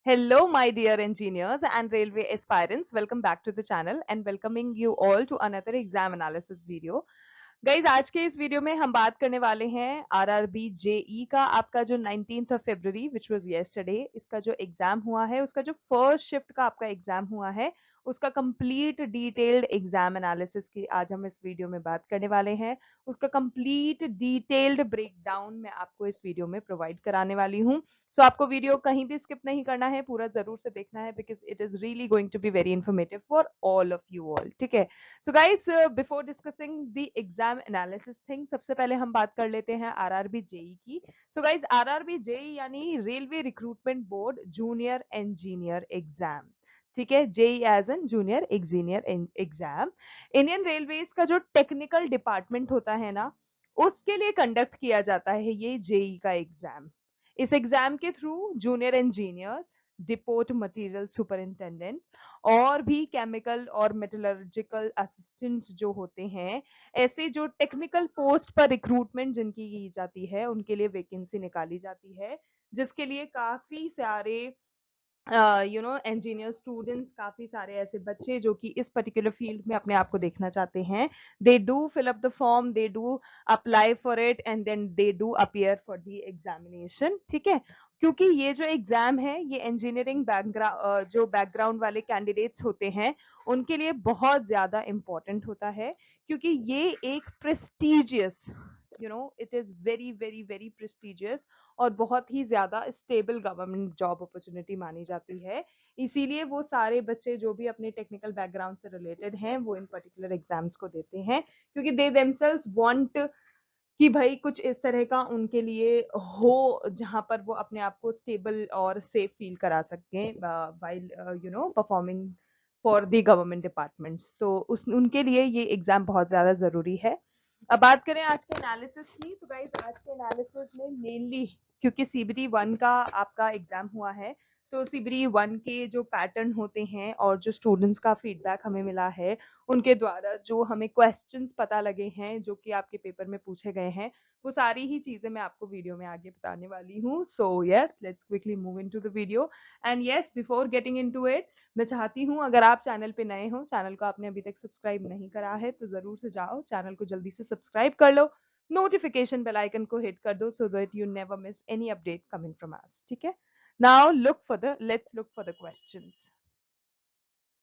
Hello, my dear engineers and railway aspirants. Welcome back to the channel and welcoming you all to another exam analysis video. Guys आज के इस video में हम बात करने वाले हैं आरआरबी जेई का आपका जो 19th of February which was yesterday इसका जो एग्जाम हुआ है उसका जो फर्स्ट शिफ्ट का आपका एग्जाम हुआ है उसका कंप्लीट डिटेल्ड एग्जाम एनालिसिस की आज हम इस वीडियो में बात करने वाले हैं। उसका कंप्लीट डिटेल्ड ब्रेकडाउन मैं आपको इस वीडियो में प्रोवाइड कराने वाली हूँ। सो आपको वीडियो कहीं भी स्किप नहीं करना है, पूरा जरूर से देखना है because it is really going to be very informative for all of you all. ठीक है, so guys before discussing the exam analysis thing सबसे पहले हम बात कर लेते हैं आरआरबी जेई की। सो गाइस आरआरबी जेई यानी railway recruitment board junior engineer exam. ठीक है, JE as an junior engineer exam Indian railways का जो टेक्निकल डिपार्टमेंट होता है ना उसके लिए कंडक्ट किया जाता है ये जेई का एग्जाम। इस एग्जाम के through junior engineers, depot material superintendent और भी केमिकल और मेटलर्जिकल असिस्टेंट्स जो होते हैं, ऐसे जो टेक्निकल पोस्ट पर रिक्रूटमेंट जिनकी की जाती है उनके लिए वैकेंसी निकाली जाती है, जिसके लिए काफी सारे इंजीनियर स्टूडेंट्स, काफी सारे ऐसे बच्चे जो कि इस पर्टिकुलर फील्ड में अपने आप को देखना चाहते हैं, they do fill up the form, they do apply for it and then they do appear for the examination. ठीक है, क्योंकि ये जो एग्जाम है ये इंजीनियरिंग बैकग्राउंड जो बैकग्राउंड वाले कैंडिडेट्स होते हैं उनके लिए बहुत ज्यादा इंपॉर्टेंट होता है, क्योंकि ये एक prestigious it is very very very prestigious और बहुत ही ज्यादा स्टेबल गवर्नमेंट जॉब अपॉर्चुनिटी मानी जाती है। इसीलिए वो सारे बच्चे जो भी अपने टेक्निकल बैकग्राउंड से रिलेटेड हैं वो इन पर्टिकुलर एग्जाम्स को देते हैं, क्योंकि दे देमसेल्व्स वांट कि भाई कुछ इस तरह का उनके लिए हो जहां पर वो अपने आप को स्टेबल और सेफ फील करा सकें while performing for the government departments. तो उस उनके लिए ये एग्जाम बहुत ज्यादा जरूरी है। अब बात करें आज के एनालिसिस की, तो गाइस आज के एनालिसिस में मेनली क्योंकि सीबीटी 1 का आपका एग्जाम हुआ है, तो सीबीटी 1 के जो पैटर्न होते हैं और जो स्टूडेंट्स का फीडबैक हमें मिला है उनके द्वारा जो हमें क्वेश्चंस पता लगे हैं जो कि आपके पेपर में पूछे गए हैं, वो सारी ही चीजें मैं आपको वीडियो में आगे बताने वाली हूँ। So yes, let's quickly move into the video and yes before getting into it, मैं चाहती हूँ अगर आप चैनल पे नए हो, चैनल को आपने अभी तक सब्सक्राइब नहीं करा है तो जरूर से जाओ चैनल को जल्दी से सब्सक्राइब कर लो, नोटिफिकेशन बेल आइकन को हिट कर दो so that you never miss any update coming from us. ठीक है, now let's look for the questions.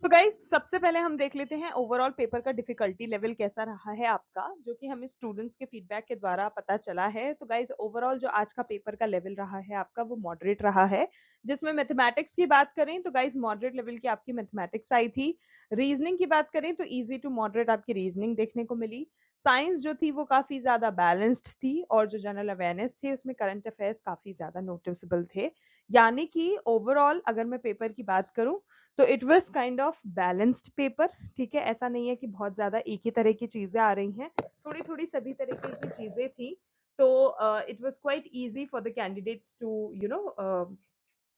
So guys सबसे पहले हम देख लेते हैं ओवरऑल पेपर का डिफिकल्टी लेवल कैसा रहा है आपका, जो कि हमें स्टूडेंट्स के फीडबैक के द्वारा पता चला है। तो गाइस ओवरऑल जो आज का पेपर का लेवल रहा है आपका वो मॉडरेट रहा है, जिसमें मैथमेटिक्स की बात करें तो गाइस मॉडरेट लेवल की आपकी मैथमेटिक्स आई थी। रीजनिंग की बात करें तो इजी टू मॉडरेट आपकी रीजनिंग देखने को मिली। साइंस जो थी वो काफी ज्यादा बैलेंस्ड थी और जो जनरल अवेयरनेस थे उसमें करंट अफेयर्स काफी ज्यादा नोटिसेबल थे। यानी कि ओवरऑल अगर मैं पेपर की बात करूं तो it was kind of balanced paper. ठीक है, ऐसा नहीं है कि बहुत ज्यादा एक ही तरह की चीजें आ रही हैं, थोड़ी थोड़ी सभी तरीके की चीजें थी। तो it was quite easy for the candidates to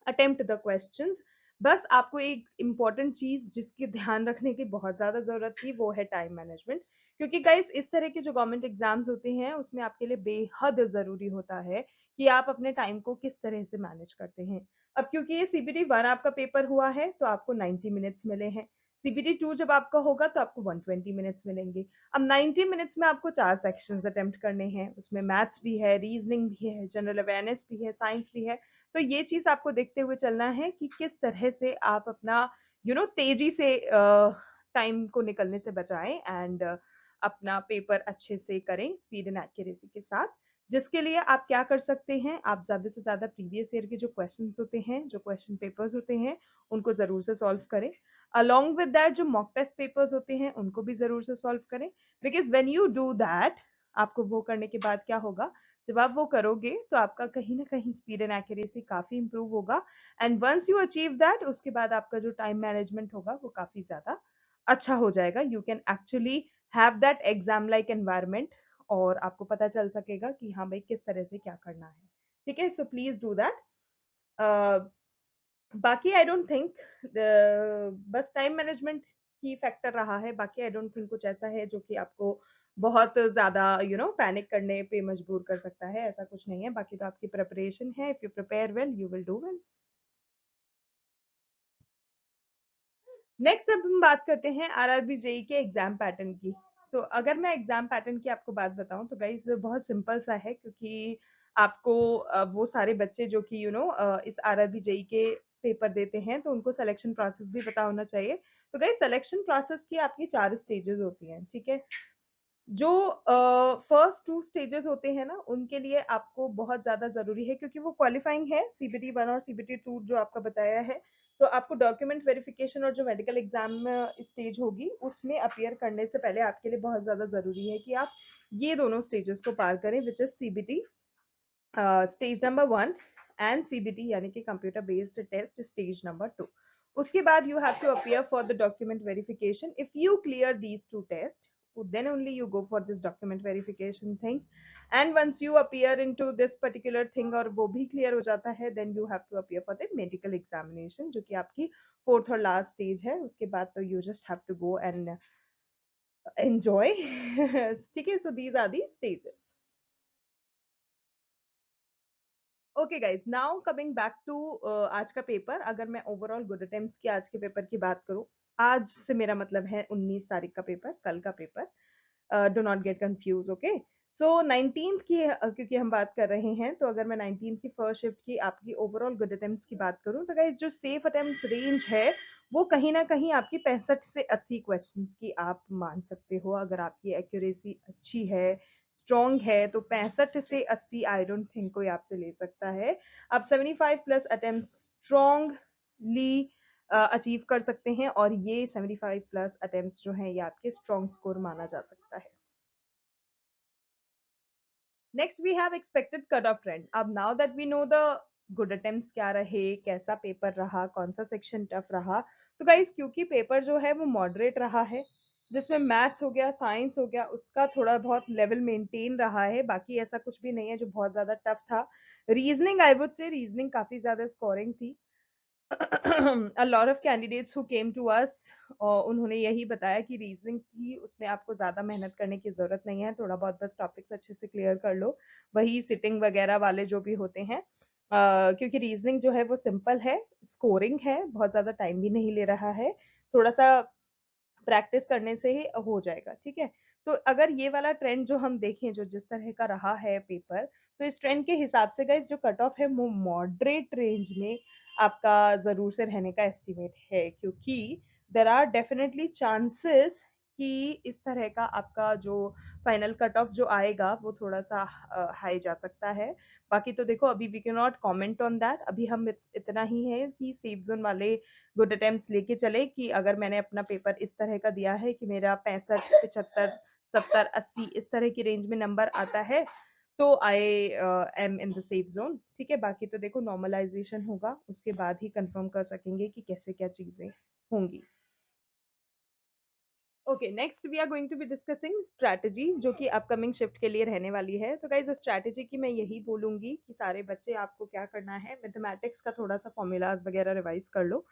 attempt the questions. बस आपको एक इम्पॉर्टेंट चीज जिसकी ध्यान रखने की बहुत ज्यादा जरूरत थी वो है टाइम मैनेजमेंट, क्योंकि गाइस इस तरह के जो गवर्नमेंट एग्जाम्स होते हैं उसमें आपके लिए बेहद जरूरी होता है कि आप अपने टाइम को किस तरह से मैनेज करते हैं। अब क्योंकि ये सीबीटी 1 आपका पेपर हुआ है तो आपको 90 मिनट्स मिले हैं, सीबीटी 2 जब आपका होगा तो आपको 120 मिनट्स मिलेंगे। अब 90 मिनट्स में आपको 4 सेक्शंस अटेम्प्ट करने हैं, उसमें मैथ्स भी है, रीजनिंग भी है, जनरल अवेयरनेस भी है, साइंस भी है। तो ये चीज आपको देखते हुए चलना है कि किस तरह से आप अपना तेजी से टाइम को निकलने से बचाएं एंड अपना पेपर अच्छे से करें स्पीड एंड एक्यूरेसी के साथ। जिसके लिए आप क्या कर सकते हैं, आप ज्यादा से ज्यादा प्रीवियस ईयर के जो क्वेश्चंस होते हैं, जो क्वेश्चन पेपर्स होते हैं उनको जरूर से सॉल्व करें। अलोंग विद दैट जो मॉक टेस्ट पेपर्स होते हैं उनको भी जरूर से सॉल्व करें, because when you do that आपको वो करने के बाद क्या होगा, जब आप वो करोगे तो आपका कहीं ना कहीं स्पीड एंड एक्यूरेसी काफी इंप्रूव होगा and once you achieve that उसके बाद आपका जो टाइम मैनेजमेंट होगा वो काफी ज्यादा अच्छा हो जाएगा। You can actually have that exam like environment और आपको पता चल सकेगा कि हाँ भाई किस तरह से क्या करना है। ठीक है, सो प्लीज डू दैट। बाकी आई डोंट थिंक बस टाइम मैनेजमेंट की फैक्टर रहा है, बाकी आई डोंट थिंक कुछ ऐसा है जो कि आपको बहुत ज्यादा पैनिक करने पे मजबूर कर सकता है, ऐसा कुछ नहीं है। बाकी तो आपकी प्रिपरेशन है, if you prepare well you will do well. Next अब हम बात करते हैं आरआरबी जेई के एग्जाम पैटर्न की। तो अगर मैं एग्जाम पैटर्न की आपको बात बताऊं तो गाइस बहुत सिंपल सा है, क्योंकि आपको वो सारे बच्चे जो कि इस आरआरबी जेई के पेपर देते हैं तो उनको सिलेक्शन प्रोसेस भी पता होना चाहिए। तो गाइस सिलेक्शन प्रोसेस की आपकी 4 स्टेजेस होती हैं, ठीक है। जो फर्स्ट 2 स्टेजेस होते हैं ना, उनके लिए आपको बहुत ज्यादा जरूरी है, क्योंकि वो क्वालिफाइंग है सीबीटी 1 और सीबीटी 2 जो आपका बताया है। तो आपको डॉक्यूमेंट वेरिफिकेशन और जो मेडिकल एग्जाम स्टेज होगी उसमें अपियर करने से पहले आपके लिए बहुत ज्यादा जरूरी है कि आप ये दोनों स्टेजेस को पार करें, which is CBT stage number 1 and CBT यानी कि computer based test stage number 2। उसके बाद you have to appear for the document verification. If you clear these 2 tests, then only you go for this document verification thing, and once you appear into this particular thing और वो भी clear हो जाता है, then you have to appear for the medical examination जो कि आपकी 4th और लास्ट स्टेज है। उसके बाद तो you just have to go and enjoy ठीक है। So these are the stages. Okay guys, now coming back to आज का पेपर। अगर मैं ओवरऑल गुड अटेम्प्ट्स की आज के पेपर की बात करूं, आज से मेरा मतलब है 19 तारीख का पेपर, कल का paper. Do not get confuse, okay. So 19th की क्योंकि हम बात कर रहे हैं, तो अगर मैं 19th की फर्स्ट शिफ्ट की आपकी ओवरऑल गुड अटेम्प्ट्स की बात करूं तो गाइज जो सेफ अटेम्प्ट्स रेंज है वो कहीं ना कहीं आपकी 65 से 80 क्वेश्चंस की आप मान सकते हो। अगर आपकी एक्यूरेसी अच्छी है, स्ट्रॉन्ग है, तो 65 से 80 आई डोंट थिंक कोई आपसे ले सकता है। आप 75+ अटेम्प्ट स्ट्रॉन्गली अचीव कर सकते हैं, और ये 75+ अटेम्प्ट जो हैं ये आपके स्ट्रॉन्ग स्कोर माना जा सकता है। Next we have expected cut off trend. अब now that we know the good attempts क्या रहे, कैसा पेपर रहा, कौन सा सेक्शन टफ रहा, तो गाइस क्योंकि पेपर जो है वो मॉडरेट रहा है, जिसमें मैथ्स हो गया, साइंस हो गया, उसका थोड़ा बहुत लेवल मेंटेन रहा है, बाकी ऐसा कुछ भी नहीं है जो बहुत ज्यादा टफ था। Reasoning, I would say reasoning काफी ज्यादा स्कोरिंग थी। a lot of candidates who came to us और उन्होंने यही बताया कि रीजनिंग थी, उसमें आपको ज्यादा मेहनत करने की जरूरत नहीं है, थोड़ा बहुत बस टॉपिक्स अच्छे से क्लियर कर लो, वही सिटिंग वगैरह वाले जो भी होते हैं। क्योंकि रीजनिंग जो है वो सिंपल है, स्कोरिंग है, बहुत ज्यादा टाइम भी नहीं ले रहा है, थोड़ा सा प्रैक्टिस करने से ही हो जाएगा, ठीक है। तो अगर ये वाला ट्रेंड जो हम देखें, जो जिस तरह का रहा है पेपर, तो इस ट्रेंड के हिसाब से गाइस जो कट ऑफ है वो मॉडरेट रेंज में आपका जरूर से रहने का एस्टिमेट है, क्योंकि देर आर डेफिनेटली चांसेस कि इस तरह का आपका जो फाइनल कट ऑफ जो आएगा वो थोड़ा सा हाई जा सकता है। बाकी तो देखो, अभी we can not comment on that, अभी हम इतना ही है कि सेफ जोन वाले गुड अटेम्प्ट्स लेके चले कि अगर मैंने अपना पेपर इस तरह का दिया है कि मेरा 65 75 70 80 इस तरह की रेंज में नंबर आता है, तो I am in the safe zone, ठीक है। बाकी तो देखो नॉर्मलाइजेशन होगा, उसके बाद ही कंफर्म कर सकेंगे कि कैसे क्या चीजें होंगी। Okay, next we are going to be discussing strategy जो कि अपकमिंग शिफ्ट के लिए रहने वाली है। तो गाइज स्ट्रैटेजी की मैं यही बोलूंगी कि सारे बच्चे आपको क्या करना है, मैथमेटिक्स का थोड़ा सा फॉर्मूलाज वगैरह रिवाइज कर लो।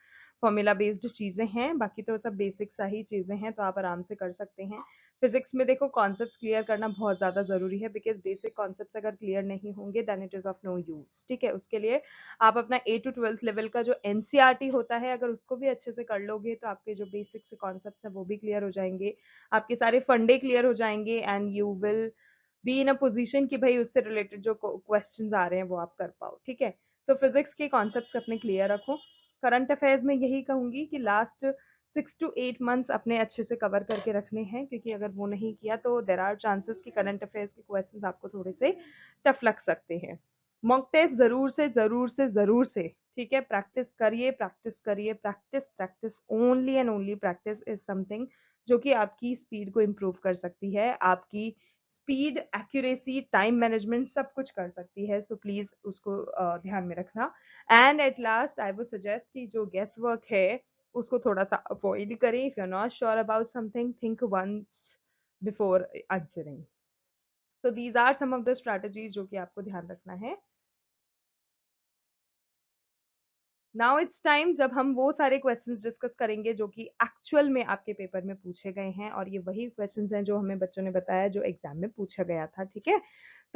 फॉर्मूला बेस्ड चीजें हैं, बाकी तो सब बेसिक सा ही चीजें हैं, तो आप आराम से कर सकते हैं। फिजिक्स में देखो कॉन्सेप्ट्स क्लियर करना बहुत ज्यादा जरूरी है, बिकॉज बेसिक कॉन्सेप्ट्स अगर क्लियर नहीं होंगे then it is of no use, ठीक है। उसके लिए आप अपना 8 to 12th लेवल का जो एनसीईआरटी होता है, अगर उसको भी अच्छे से कर लोगे तो आपके जो बेसिक से कॉन्सेप्ट्स हैं वो भी क्लियर हो जाएंगे, आपके सारे फंडे क्लियर हो जाएंगे, and you will be in a position कि भाई उससे रिलेटेड जो क्वेश्चंस आ रहे हैं वो आप कर पाओ, ठीक है। सो फिजिक्स के कॉन्सेप्ट्स अपने क्लियर रखो। करंट अफेयर्स में यही कहूंगी कि लास्ट 6 to 8 मंथ्स अपने अच्छे से कवर करके रखने हैं, क्योंकि अगर वो नहीं किया तो देर आर चांसेस कि करंट अफेयर्स के क्वेश्चंस आपको थोड़े से टफ लग सकते हैं। मॉक टेस्ट जरूर से जरूर से जरूर से, ठीक है, प्रैक्टिस करिए, प्रैक्टिस करिए, practice practice, only and only practice is something जो कि आपकी स्पीड को इम्प्रूव कर सकती है, आपकी स्पीड, एक्यूरेसी, टाइम मैनेजमेंट सब कुछ कर सकती है। सो प्लीज उसको ध्यान में रखना। And at last I would suggest कि जो गेस वर्क है उसको थोड़ा सा अवॉइड करें। If you are not sure about something, think once before answering. So these are some of the strategies जो कि आपको ध्यान रखना है। नाउ इट्स टाइम जब हम वो सारे क्वेश्चंस डिस्कस करेंगे जो कि एक्चुअल में आपके पेपर में पूछे गए हैं, और ये वही क्वेश्चंस हैं जो हमें बच्चों ने बताया जो एग्जाम में पूछा गया था, ठीक है।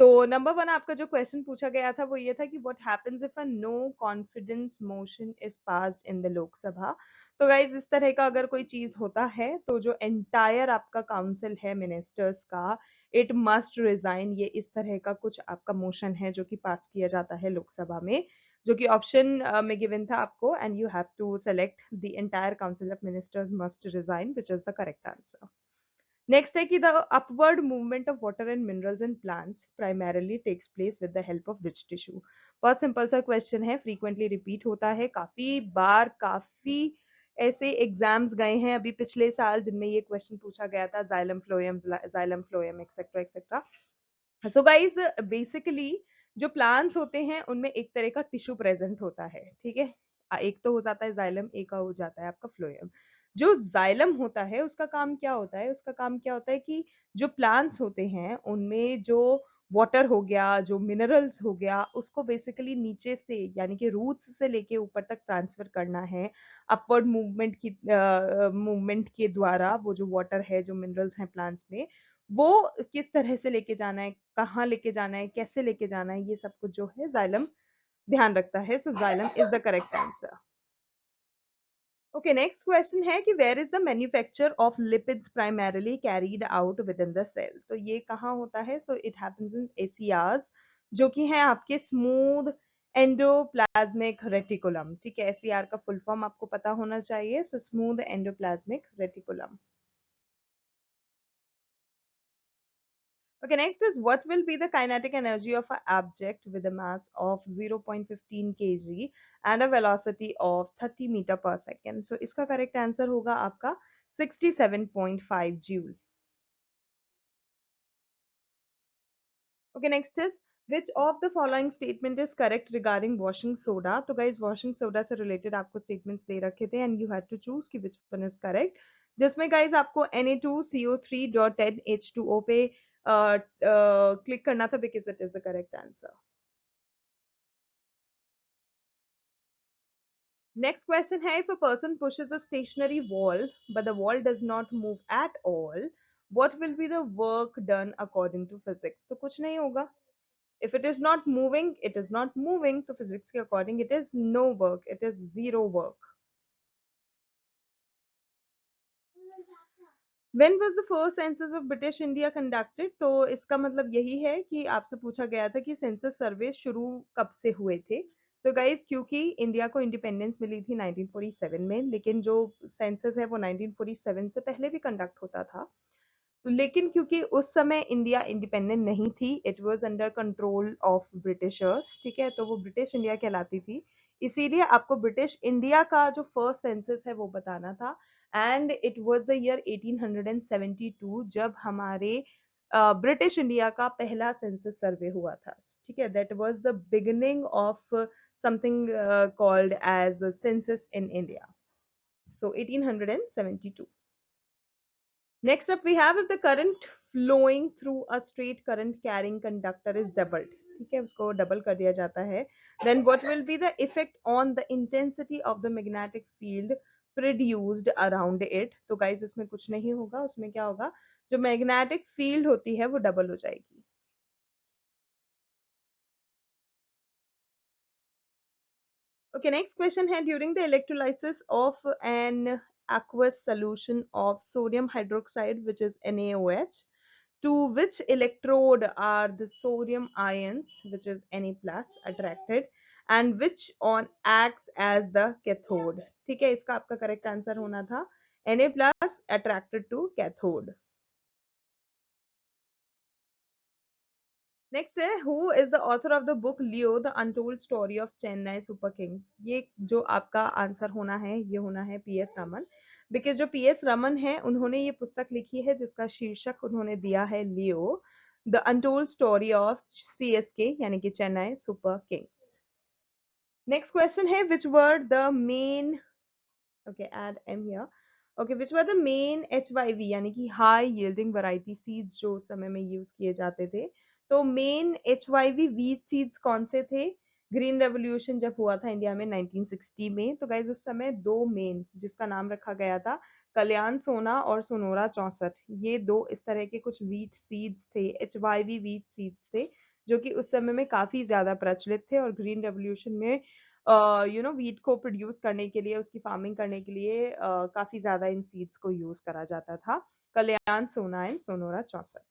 तो नंबर वन आपका जो क्वेश्चन पूछा गया था वो ये था कि what happens if a no confidence motion is passed in the Lok Sabha. तो गाइज इस तरह का अगर कोई चीज होता है तो जो एंटायर आपका काउंसिल है मिनिस्टर्स का, इट मस्ट रिजाइन, ये इस तरह का कुछ आपका मोशन है जो कि पास किया जाता है लोकसभा में, जो कि ऑप्शन में गिवन था आपको, and you have to select the entire council of ministers must resign, which is the correct answer. Next है कि the upward movement of water and minerals in plants primarily takes place with the help of which tissue. बहुत simple सा question है, frequently repeat होता है, काफी बार काफी ऐसे एग्जाम्स गए हैं अभी पिछले साल जिनमें ये क्वेश्चन पूछा गया था, xylem phloem etcetera etcetera. So guys basically जो प्लांट्स होते हैं उनमें एक तरह का टिश्यू प्रेजेंट होता है, ठीक है। एक तो हो जाता है जाइलम, एक हो जाता है आपका फ्लोएम। जो जाइलम होता है उसका काम क्या होता है, उसका काम क्या होता है कि जो प्लांट्स होते हैं उनमें जो वाटर हो गया, जो मिनरल्स हो गया, उसको बेसिकली नीचे से यानी कि रूट्स से लेके ऊपर तक ट्रांसफर करना है अपवर्ड मूवमेंट के द्वारा। वो जो वाटर है, जो मिनरल्स हैं प्लांट्स में, वो किस तरह से लेके जाना है, कहाँ लेके जाना है, कैसे लेके जाना है, ये सब कुछ जो है जाइलम ध्यान रखता है। So xylem is the correct answer. Okay, next question है कि where is the manufacture of lipids primarily carried out within the cell. तो ये कहाँ होता है? सो इट हैपेंस इन एसियाज, जो कि है आपके स्मूथ एंडोप्लाज्मिक रेटिकुलम, ठीक है। एसीआर का फुल फॉर्म आपको पता होना चाहिए, so smooth endoplasmic reticulum. Okay, next is what will be the kinetic energy of an object with a mass of 0.15 kg and a velocity of 30 meter per second? So इसका correct answer होगा आपका 67.5 joule. Okay, next is which of the following statement is correct regarding washing soda? तो guys washing soda से related आपको statements दे रखे थे and you had to choose कि which one is correct. जिसमें guys आपको Na2CO3.10H2O पे click करना था because it is the correct answer. Next question है, if a person pushes a stationary wall but the wall does not move at all, what will be the work done according to physics? तो कुछ नहीं होगा. If it is not moving, it is not moving. तो physics के according it is no work, it is zero work. When was the first census of British India conducted? तो इसका मतलब यही है कि आपसे पूछा गया था कि सेंसस सर्वे शुरू कब से हुए थे। तो गाइज क्योंकि इंडिया को इंडिपेंडेंस मिली थी 1947 में, लेकिन जो सेंसस है वो 1947 से पहले भी कंडक्ट होता था। लेकिन क्योंकि उस समय इंडिया इंडिपेंडेंट नहीं थी, it was under control of Britishers, ठीक है, तो वो ब्रिटिश इंडिया कहलाती थी। इसीलिए आपको ब्रिटिश इंडिया का जो फर्स्ट सेंसस है वो बताना था, and it was the year 1872 जब हमारे ब्रिटिश इंडिया का पहला सेंसस सर्वे हुआ था, ठीक है। That was the beginning of something called as census in India, so 1872. Next up we have, if the current flowing through a straight current carrying conductor is doubled, ठीक है, उसको double कर दिया जाता है, then what will be the effect on the intensity of the magnetic field produced around it? तो guys उसमें कुछ नहीं होगा, उसमें क्या होगा, जो मैग्नेटिक फील्ड होती है वो डबल हो जाएगी। Okay, next question है, during the electrolysis of an aqueous solution of sodium hydroxide, which is NaOH, to which electrode are the sodium ions, which is Na plus, attracted, and which on acts as the cathode? ठीक है, इसका आपका correct answer होना था Na plus attracted to cathode. Next है, who is the author of the book Leo the untold story of Chennai super Kings? ये जो आपका आंसर होना है ये होना है पीएस रमन, बिकॉज जो पीएस रमन है उन्होंने ये पुस्तक लिखी है जिसका शीर्षक उन्होंने दिया है Leo the untold story of CSK यानी कि Chennai super kings. Next question है, which were the main, okay add em here, okay, which were the main HYV यानी कि हाई यील्डिंग वैरायटी सीड्स जो उस समय में यूज किए जाते थे? तो मेन HYV वीट सीड्स कौन से थे? ग्रीन रेवोल्यूशन जब हुआ था इंडिया में 1960 में, तो गाइज उस समय दो मेन, जिसका नाम रखा गया था कल्याण सोना और सोनोरा 64, ये दो इस तरह के कुछ वीट सीड्स थे, HYV वीट सीड्स थे, जो कि उस समय में काफी ज्यादा प्रचलित थे। और ग्रीन रेवोल्यूशन में वीट को प्रोड्यूस करने के लिए, उसकी फार्मिंग करने के लिए काफी ज्यादा इन सीड्स को यूज करा जाता था, कल्याण सोना and Sonora 64।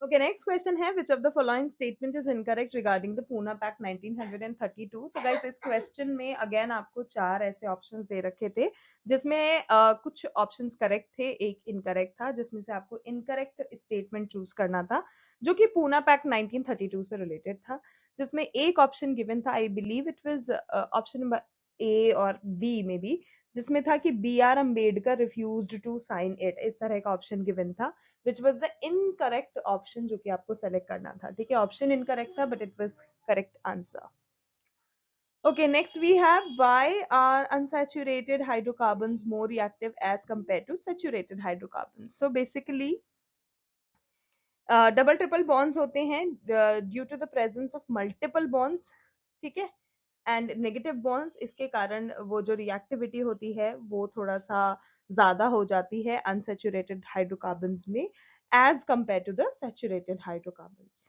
Okay, next question है which of the following statement is incorrect regarding the Pune Pact 1932? तो guys इस question में again आपको चार ऐसे options दे रखे थे, जिसमें कुछ options correct थे, एक incorrect था, जिसमें से आपको incorrect statement choose करना था, जो कि Pune Pact 1932 से related था, जिसमें एक option given था, I believe it was option number A और B में भी, जिसमें था कि B.R. Ambedkar refused to sign it, इस तरह का option given था, which was the incorrect option जो कि आपको select करना था। ठीक है, option incorrect था but it was correct answer. Okay, next we have why are unsaturated hydrocarbons more reactive as compared to saturated hydrocarbons? So basically double triple bonds होते हैं due to the presence of multiple bonds, ठीक है, and negative bonds, इसके कारण वो जो reactivity होती है वो थोड़ा सा ज्यादा हो जाती है अनसैचुरेटेड हाइड्रोकार्बन्स में as compare to the saturated hydrocarbons.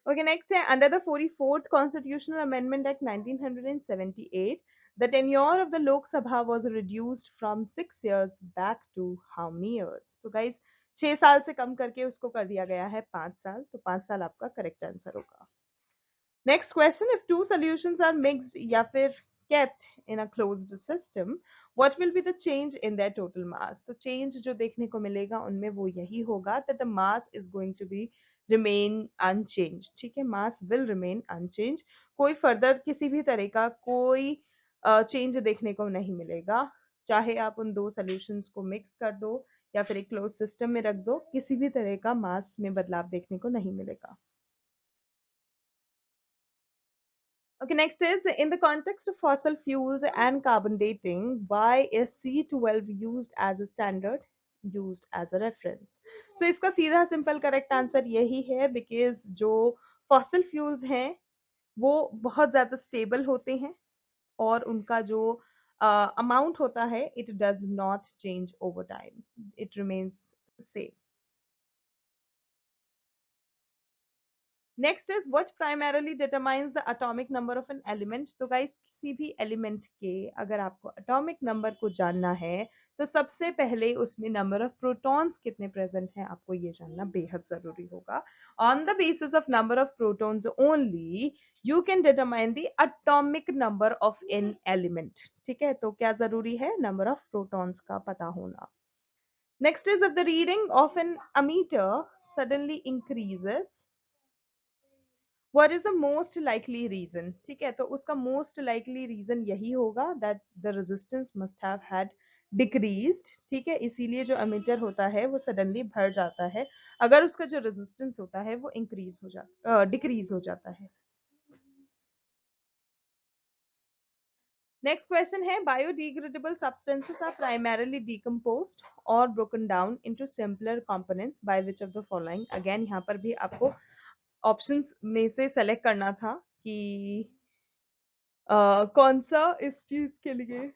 Okay, next है under the 44th Constitutional Amendment Act 1978, the tenure of the Lok Sabha was reduced from 6 years back to how many years? तो guys 6 साल से कम करके उसको कर दिया गया है 5 साल, तो 5 साल आपका करेक्ट आंसर होगा। Next question, if two solutions are mixed या फिर kept in a closed system, what will be the change in their total mass? तो change जो देखने को मिलेगा उनमें वो यही होगा that the mass is going to be remain unchanged, ठीक है, mass will remain unchanged, कोई further किसी भी तरह का कोई change देखने को नहीं मिलेगा, चाहे आप उन दो solutions को mix कर दो या फिर एक closed system में रख दो, किसी भी तरह का mass में बदलाव देखने को नहीं मिलेगा। Okay, next is in the context of fossil fuels and carbon dating, why is C12 used as a standard, used as a reference? So इसका सीधा simple correct answer यही है because जो fossil fuels हैं वो बहुत ज़्यादा stable होते हैं और उनका जो amount होता है it does not change over time, it remains the same. Next is what primarily determines the atomic number of an element. तो गाइस किसी भी एलिमेंट के अगर आपको एटॉमिक नंबर को जानना है तो सबसे पहले उसमें नंबर ऑफ प्रोटॉन्स कितने प्रेजेंट हैं आपको ये जानना बेहद जरूरी होगा। On the basis of number of protons only you can determine the atomic number of an element. ठीक है, तो क्या जरूरी है, नंबर ऑफ प्रोटॉन्स का पता होना। Next is if the reading of an ammeter suddenly increases, what is the most likely reason? ठीक है, तो उसका most likely reason यही होगा that the resistance must have had decreased, ठीक है, इसीलिए जो emitter होता है वो suddenly भर जाता है अगर उसका जो resistance होता है वो increase हो जाता decrease हो जाता है। Next question है biodegradable substances are primarily decomposed or broken down into simpler components by which of the following? Again यहाँ पर भी आपको ऑप्शंस में से सेलेक्ट करना था कि कौन सा इस चीज के लिए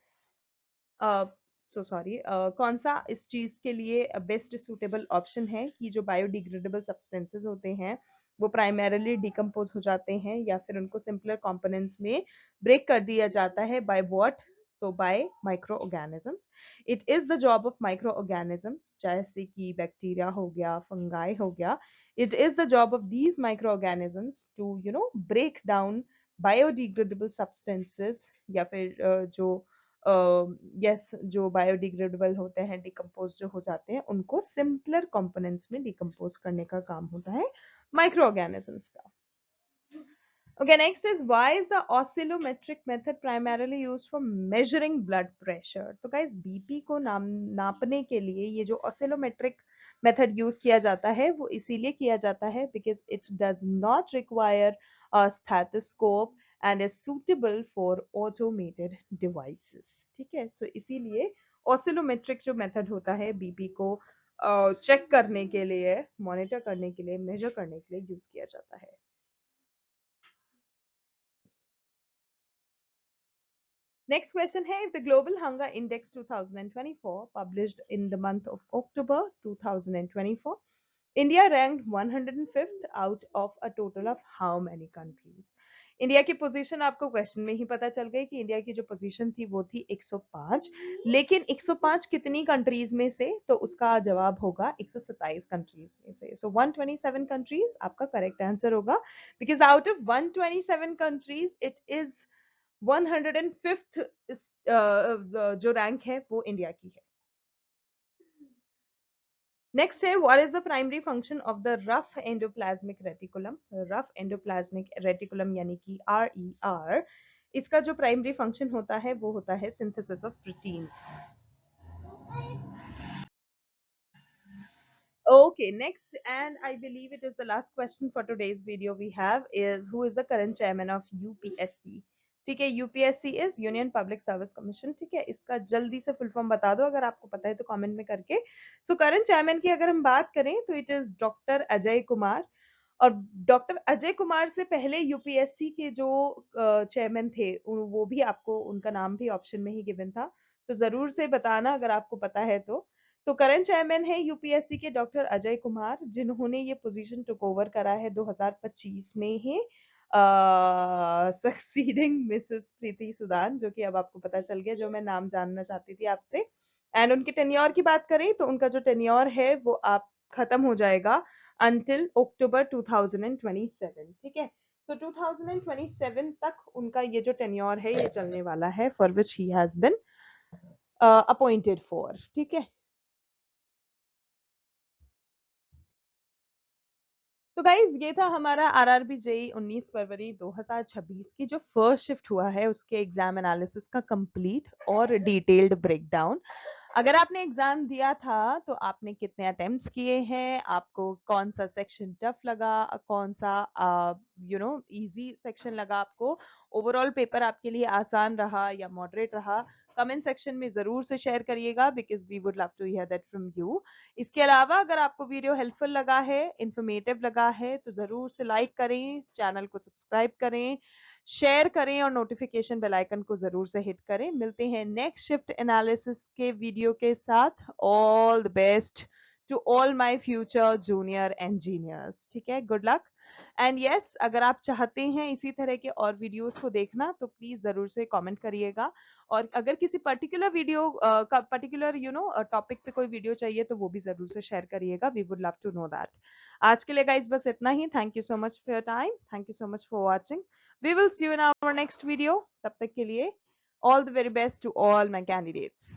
सॉरी कौन सा इस चीज के लिए बेस्ट सूटेबल ऑप्शन है कि जो बायोडिग्रेडेबल सब्सटेंसेस होते हैं वो प्राइमरीली डिकम्पोज हो जाते हैं या फिर उनको सिंपलर कंपोनेंट्स में ब्रेक कर दिया जाता है बाय व्हाट, तो bye micro organisms. It is the job of micro organisms, जैसे कि बैक्टीरिया हो गया, फंगाई हो गया, it is the job of these microorganisms to break down biodegradable substances या फिर जो यस जो बायोडिग्रेडेबल होते हैं, डिकम्पोज जो हो जाते हैं, उनको सिंपलर कंपोनेंट्स में डिकम्पोज करने का काम होता है माइक्रो ऑर्गेनिजम्स का। Okay, next is why is the oscillometric method primarily used for measuring blood pressure? तो guys बीपी को नापने के लिए ये जो oscillometric method यूज किया जाता है वो इसीलिए किया जाता है because it does not require a stethoscope and is suitable for automated devices. ठीक है, so इसीलिए oscillometric जो method होता है बीपी को चेक करने के लिए, मॉनिटर करने के लिए, मेजर करने के लिए यूज किया जाता है। नेक्स्ट क्वेश्चन है, the global hunger index 2024 published in the month of October 2024, India ranked 105th out of a total of how many countries? India की पोजीशन आपको क्वेश्चन में ही पता चल गई कि इंडिया की जो पोजीशन थी वो थी 105, लेकिन 105 कितनी कंट्रीज में से? तो उसका जवाब होगा 127 कंट्रीज में से। सो 127 कंट्रीज आपका करेक्ट आंसर होगा, because out of 127 countries it is 105th जो रैंक है वो इंडिया की है। नेक्स्ट है, what is the primary function of the rough endoplasmic reticulum? Rough endoplasmic reticulum यानी कि RER, इसका जो प्राइमरी फंक्शन होता है वो होता है synthesis of proteins. Okay, next, and I believe it is the last question for today's video we have is, who is the current chairman of UPSC? ठीक है, UPSC is union public service commission. ठीक है, इसका जल्दी से full form बता दो, अगर आपको पता है तो कमेंट में करके। सो करंट चेयरमैन की अगर हम बात करें तो it is doctor Ajay Kumar, और डॉक्टर अजय कुमार से पहले यूपीएससी के जो चेयरमैन थे वो भी आपको उनका नाम भी ऑप्शन में ही गिवन था, तो जरूर से बताना अगर आपको पता है तो करंट चेयरमैन है यूपीएससी के डॉक्टर अजय कुमार, जिन्होंने ये पोजीशन टुक ओवर करा है 2025 में ही, सक्सीडिंग मिसेस प्रीति सुदान, जो कि अब आपको पता चल गया, जो मैं नाम जानना चाहती थी आपसे। एंड उनके टेन्योर की बात करें तो उनका जो टेन्योर है वो आप खत्म हो जाएगा until October 2027। ठीक है, so 2027 तक उनका ये जो टेन्योर है ये चलने वाला है, for which he has been appointed for। ठीक है, तो गाइज ये था हमारा आरआरबी जेई 19 फरवरी 2026 की जो फर्स्ट शिफ्ट हुआ है उसके एग्जाम एनालिसिस का कंप्लीट और डिटेल्ड ब्रेकडाउन। अगर आपने एग्जाम दिया था तो आपने कितने अटेम्प्ट्स किए हैं, आपको कौन सा सेक्शन टफ लगा, कौन सा इजी सेक्शन लगा आपको, ओवरऑल पेपर आपके लिए आसान रहा या मॉडरेट रहा, कमेंट सेक्शन में जरूर से शेयर करिएगा, because we would love to hear that from you. इसके अलावा अगर आपको वीडियो हेल्पफुल लगा है, इंफॉर्मेटिव लगा है, तो जरूर से लाइक करें, चैनल को सब्सक्राइब करें, शेयर करें और नोटिफिकेशन बेल आइकन को जरूर से हिट करें। मिलते हैं नेक्स्ट शिफ्ट एनालिसिस के वीडियो के साथ। All the best to all my future junior engineers. ठीक है, गुड लक एंड यस, अगर आप चाहते हैं इसी तरह के और वीडियोस को देखना तो प्लीज जरूर से कमेंट करिएगा, और अगर किसी पर्टिकुलर वीडियो का पर्टिकुलर टॉपिक पे कोई वीडियो चाहिए तो वो भी जरूर से शेयर करिएगा। We would love to know that. आज के लिए गाइस बस इतना ही। Thank you so much for your time, thank you so much for watching. We will see you in our next video. तब तक के लिए all the very best to all my candidates.